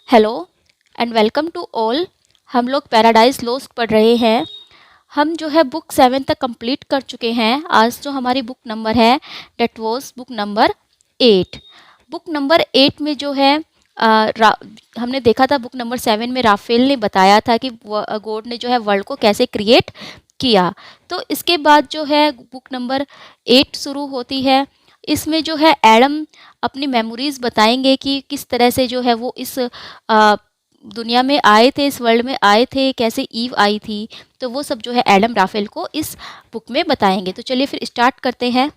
Hello and welcome to all. हम लोग paradise lost पढ़ रहे हैं। हम जो है बुक 7 तक कंप्लीट कर चुके हैं। आज जो हमारी बुक नंबर है that was book number 8। Book number 8 में जो है हमने देखा था बुक नंबर 7 में राफेल ने बताया था कि गॉड ने जो है वर्ल्ड को कैसे क्रिएट किया। तो इसके बाद जो है बुक नंबर 8 शुरू होती है। इसमें जो है एडम अपनी मेमोरीज बताएंगे कि किस तरह से जो है वो इस दुनिया में आए थे, इस वर्ल्ड में आए थे, कैसे ईव आई थी। तो वो सब जो है एडम राफेल को इस बुक में बताएंगे। तो चलिए फिर स्टार्ट करते हैं।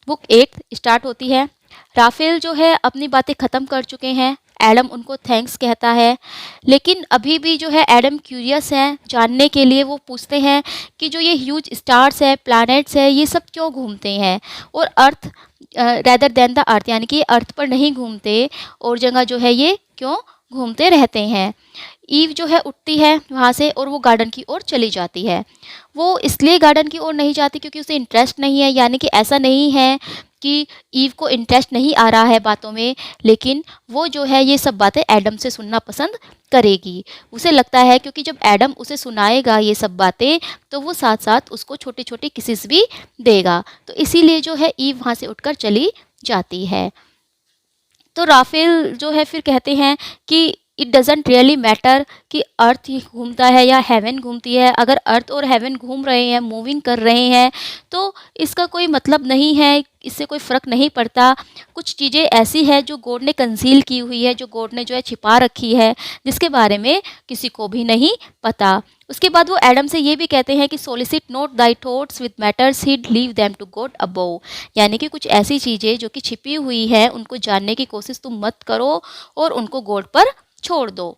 बुक 8 स्टार्ट होती है। राफेल जो है अपनी बातें ख़त्म कर चुके हैं। एडम उनको थैंक्स कहता है, लेकिन अभी भी जो है एडम क्यूरियस हैं जानने के लिए। वो पूछते हैं कि जो ये ह्यूज स्टार्स है, प्लैनेट्स है, ये सब क्यों घूमते हैं और अर्थ रैदर देन द अर्थ, यानी कि ये अर्थ पर नहीं घूमते और जगह जो है ये क्यों घूमते रहते हैं। ईव जो है उठती है वहाँ से और वो गार्डन की ओर चली जाती है। वो इसलिए गार्डन की ओर नहीं जाती क्योंकि उसे इंटरेस्ट नहीं है, यानी कि ऐसा नहीं है कि ईव को इंटरेस्ट नहीं आ रहा है बातों में, लेकिन वो जो है ये सब बातें एडम से सुनना पसंद करेगी। उसे लगता है क्योंकि जब एडम उसे सुनाएगा ये सब बातें तो वो साथ साथ उसको छोटे छोटे किसेस भी देगा। तो इसीलिए जो है ईव वहाँ से उठकर चली जाती है। तो राफेल जो है फिर कहते हैं कि इट डजेंट रियली मैटर कि अर्थ ही घूमता है या हेवन घूमती है। अगर अर्थ और हेवन घूम रहे हैं, मूविंग कर रहे हैं, तो इसका कोई मतलब नहीं है, इससे कोई फ़र्क नहीं पड़ता। कुछ चीज़ें ऐसी है जो गॉड ने कंसील की हुई है, जो गॉड ने जो है छिपा रखी है, जिसके बारे में किसी को भी नहीं पता। उसके बाद वो एडम से ये भी कहते हैं कि solicit not thy thoughts with matters he leave them to God above, यानी कि कुछ ऐसी चीज़ें जो कि छिपी हुई हैं उनको जानने की कोशिश तुम मत करो और उनको गॉड पर छोड़ दो।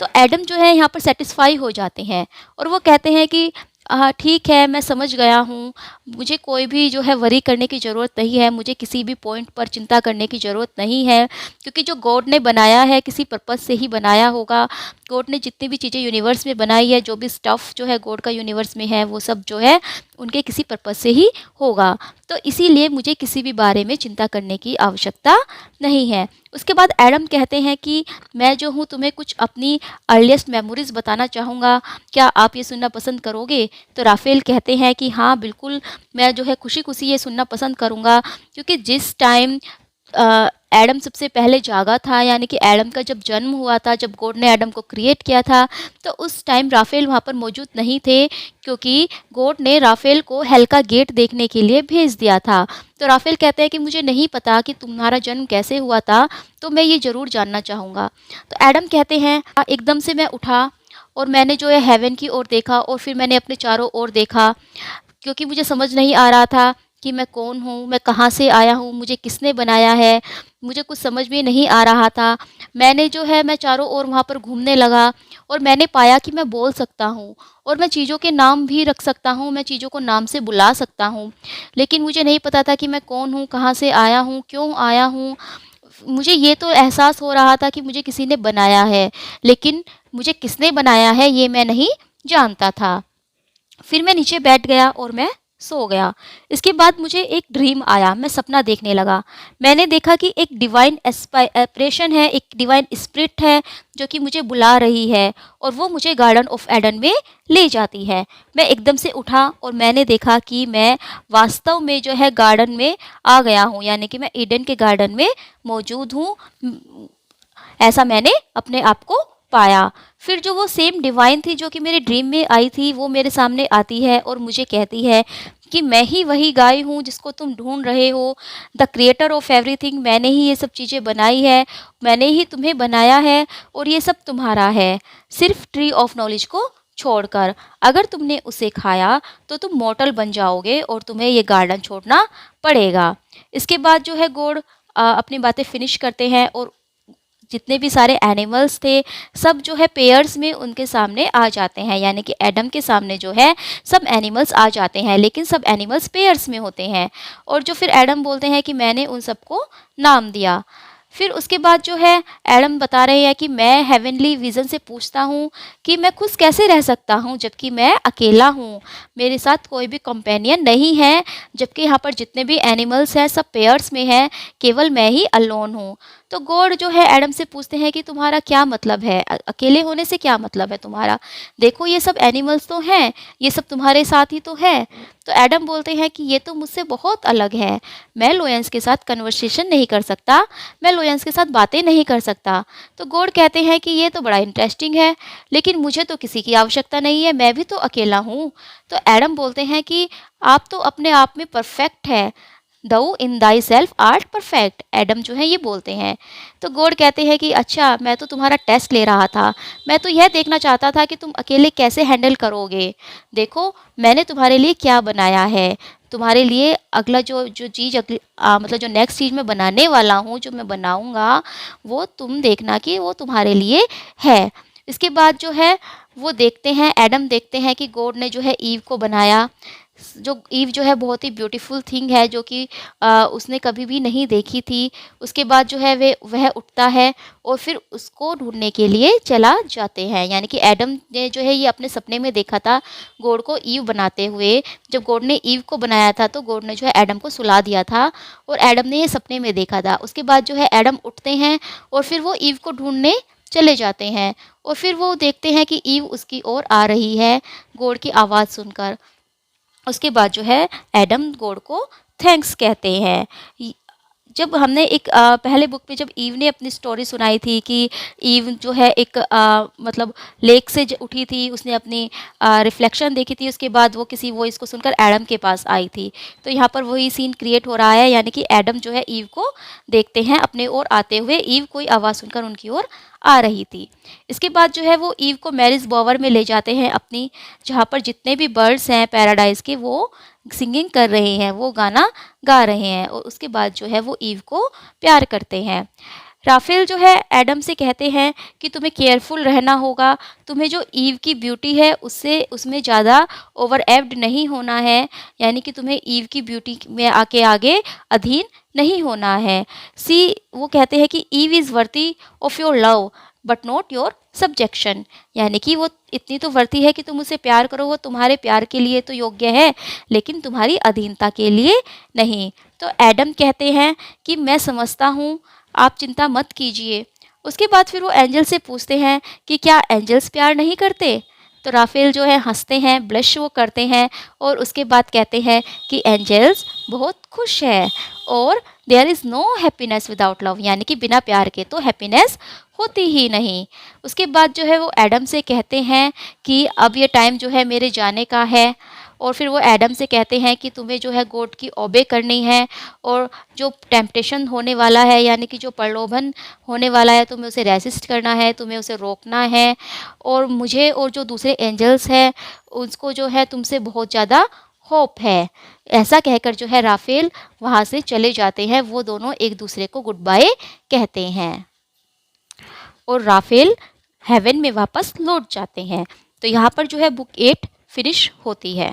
तो एडम जो है यहाँ पर सेटिस्फाई हो जाते हैं और वो कहते हैं कि हाँ ठीक है, मैं समझ गया हूँ, मुझे कोई भी जो है वरी करने की ज़रूरत नहीं है, मुझे किसी भी पॉइंट पर चिंता करने की ज़रूरत नहीं है, क्योंकि जो गॉड ने बनाया है किसी पर्पज़ से ही बनाया होगा। गॉड ने जितनी भी चीज़ें यूनिवर्स में बनाई है, जो भी स्टफ़ जो है गॉड का यूनिवर्स में है, वो सब जो है उनके किसी पर्पज़ से ही होगा। तो इसीलिए मुझे किसी भी बारे में चिंता करने की आवश्यकता नहीं है। उसके बाद एडम कहते हैं कि मैं जो हूँ तुम्हें कुछ अपनी अर्लीस्ट मेमोरीज़ बताना चाहूँगा, क्या आप ये सुनना पसंद करोगे? तो राफेल कहते हैं कि हाँ बिल्कुल, मैं जो है खुशी खुशी ये सुनना पसंद करूँगा, क्योंकि जिस टाइम एडम सबसे पहले जागा था, यानी कि एडम का जब जन्म हुआ था, जब गॉड ने एडम को क्रिएट किया था, तो उस टाइम राफेल वहाँ पर मौजूद नहीं थे, क्योंकि गॉड ने राफेल को हेल का गेट देखने के लिए भेज दिया था। तो राफेल कहते हैं कि मुझे नहीं पता कि तुम्हारा जन्म कैसे हुआ था, तो मैं ये ज़रूर जानना चाहूँगा। तो एडम कहते हैं एकदम से मैं उठा और मैंने जो है हेवन की ओर देखा और फिर मैंने अपने चारों ओर देखा, क्योंकि मुझे समझ नहीं आ रहा था कि मैं कौन हूँ, मैं कहाँ से आया हूँ, मुझे किसने बनाया है, मुझे कुछ समझ में नहीं आ रहा था। मैंने जो है मैं चारों ओर वहाँ पर घूमने लगा और मैंने पाया कि मैं बोल सकता हूँ और मैं चीज़ों के नाम भी रख सकता हूँ, मैं चीज़ों को नाम से बुला सकता हूँ, लेकिन मुझे नहीं पता था कि मैं कौन हूँ, कहाँ से आया हूँ, क्यों आया हूँ। मुझे ये तो एहसास हो रहा था कि मुझे किसी ने बनाया है, लेकिन मुझे किसने बनाया है ये मैं नहीं जानता था। फिर मैं नीचे बैठ गया और मैं सो गया। इसके बाद मुझे एक ड्रीम आया, मैं सपना देखने लगा। मैंने देखा कि एक डिवाइन एस्पिरेशन है, एक डिवाइन स्पिरिट है जो कि मुझे बुला रही है और वो मुझे गार्डन ऑफ एडन में ले जाती है। मैं एकदम से उठा और मैंने देखा कि मैं वास्तव में जो है गार्डन में आ गया हूँ, यानी कि मैं ईडन के गार्डन में मौजूद हूँ। ऐसा मैंने अपने आप को पाया। फिर जो वो सेम डिवाइन थी जो कि मेरे ड्रीम में आई थी, वो मेरे सामने आती है और मुझे कहती है कि मैं ही वही गाय हूँ जिसको तुम ढूंढ रहे हो, द क्रिएटर ऑफ एवरीथिंग, मैंने ही ये सब चीज़ें बनाई है, मैंने ही तुम्हें बनाया है और ये सब तुम्हारा है, सिर्फ ट्री ऑफ नॉलेज को छोड़कर। अगर तुमने उसे खाया तो तुम मॉर्टल बन जाओगे और तुम्हें ये गार्डन छोड़ना पड़ेगा। इसके बाद जो है गॉड अपनी बातें फिनिश करते हैं और जितने भी सारे एनिमल्स थे सब जो है पेयर्स में उनके सामने आ जाते हैं, यानी कि एडम के सामने जो है सब एनिमल्स आ जाते हैं, लेकिन सब एनिमल्स पेयर्स में होते हैं। और जो फिर एडम बोलते हैं कि मैंने उन सबको नाम दिया। फिर उसके बाद जो है एडम बता रहे हैं कि मैं हेवनली विज़न से पूछता हूँ कि मैं खुश कैसे रह सकता हूँ जबकि मैं अकेला हूँ, मेरे साथ कोई भी कंपेनियन नहीं है, जबकि यहाँ पर जितने भी एनिमल्स हैं सब पेयर्स में हैं, केवल मैं ही अलोन हूँ। तो गॉड जो है एडम से पूछते हैं कि तुम्हारा क्या मतलब है, अकेले होने से क्या मतलब है तुम्हारा, देखो ये सब एनिमल्स तो हैं, ये सब तुम्हारे साथ ही तो है। तो एडम बोलते हैं कि ये तो मुझसे बहुत अलग है, मैं लोयंस के साथ कन्वर्सेशन नहीं कर सकता, मैं लोयंस के साथ बातें नहीं कर सकता। तो गॉड कहते हैं कि ये तो बड़ा इंटरेस्टिंग है, लेकिन मुझे तो किसी की आवश्यकता नहीं है, मैं भी तो अकेला हूँ। तो एडम बोलते हैं कि आप तो अपने आप में परफेक्ट है, thou in thy self art perfect, Adam जो है ये बोलते हैं। तो गॉड कहते हैं कि अच्छा, मैं तो तुम्हारा टेस्ट ले रहा था, मैं तो यह देखना चाहता था कि तुम अकेले कैसे हैंडल करोगे, देखो मैंने तुम्हारे लिए क्या बनाया है, तुम्हारे लिए अगला जो जो चीज़ मतलब जो नेक्स्ट चीज़ मैं बनाने वाला हूँ, जो मैं बनाऊँगा, वो तुम देखना कि वो तुम्हारे लिए है। इसके बाद जो है वो देखते हैं, एडम देखते हैं कि गॉड ने जो है ईव को बनाया, जो ईव जो है बहुत ही ब्यूटीफुल थिंग है, जो कि उसने कभी भी नहीं देखी थी। उसके बाद जो है वह उठता है और फिर उसको ढूंढने के लिए चला जाते हैं, यानी कि एडम ने जो है ये अपने सपने में देखा था गॉड को ईव बनाते हुए। जब गॉड ने ईव को बनाया था तो गॉड ने जो है एडम को सुला दिया था और एडम ने ये सपने में देखा था। उसके बाद जो है एडम उठते हैं और फिर वो ईव को ढूंढने चले जाते हैं और फिर वो देखते हैं कि ईव उसकी ओर आ रही है गॉड की आवाज़ सुनकर। उसके बाद जो है एडम गॉड को थैंक्स कहते हैं। जब हमने एक पहले बुक में जब ईव ने अपनी स्टोरी सुनाई थी कि ईव जो है एक मतलब लेक से उठी थी, उसने अपनी रिफ्लेक्शन देखी थी, उसके बाद वो किसी वॉइस को सुनकर एडम के पास आई थी। तो यहाँ पर वही सीन क्रिएट हो रहा है, यानी कि एडम जो है ईव को देखते हैं अपने ओर आते हुए, ईव कोई आवाज़ सुनकर उनकी ओर आ रही थी। इसके बाद जो है वो ईव को मैरिज बॉवर में ले जाते हैं अपनी, जहाँ पर जितने भी बर्ड्स हैं पैराडाइज के वो सिंगिंग कर रहे हैं, वो गाना गा रहे हैं और उसके बाद जो है वो ईव को प्यार करते हैं। राफेल जो है एडम से कहते हैं कि तुम्हें केयरफुल रहना होगा, तुम्हें जो ईव की ब्यूटी है उससे उसमें ज़्यादा ओवर एव्ड नहीं होना है, यानी कि तुम्हें ईव की ब्यूटी में आगे अधीन नहीं होना है। सी वो कहते हैं कि Eve is worthy of your love but not your subjection, यानी कि वो इतनी तो वर्ती है कि तुम उसे प्यार करो, वो तुम्हारे प्यार के लिए तो योग्य है, लेकिन तुम्हारी अधीनता के लिए नहीं। तो एडम कहते हैं कि मैं समझता हूँ, आप चिंता मत कीजिए। उसके बाद फिर वो एंजल से पूछते हैं कि क्या एंजल्स प्यार नहीं करते। तो राफेल जो है हंसते हैं, ब्लश वो करते हैं और उसके बाद कहते हैं कि एंजल्स बहुत खुश है और there is no happiness without love, यानी कि बिना प्यार के तो हैप्पीनेस होती ही नहीं। उसके बाद जो है वो एडम से कहते हैं कि अब ये टाइम जो है मेरे जाने का है और फिर वो एडम से कहते हैं कि तुम्हें जो है गॉड की ओबे करनी है और जो टेम्पटेशन होने वाला है, यानी कि जो प्रलोभन होने वाला है, तुम्हें उसे रेसिस्ट करना है, तुम्हें उसे रोकना है और मुझे और जो दूसरे एंजल्स हैं उसको जो है तुमसे बहुत ज़्यादा होप है। ऐसा कहकर जो है राफेल वहाँ से चले जाते हैं, वो दोनों एक दूसरे को गुड बाय कहते हैं और राफेल हेवन में वापस लौट जाते हैं। तो यहाँ पर जो है बुक 8 फिनिश होती है।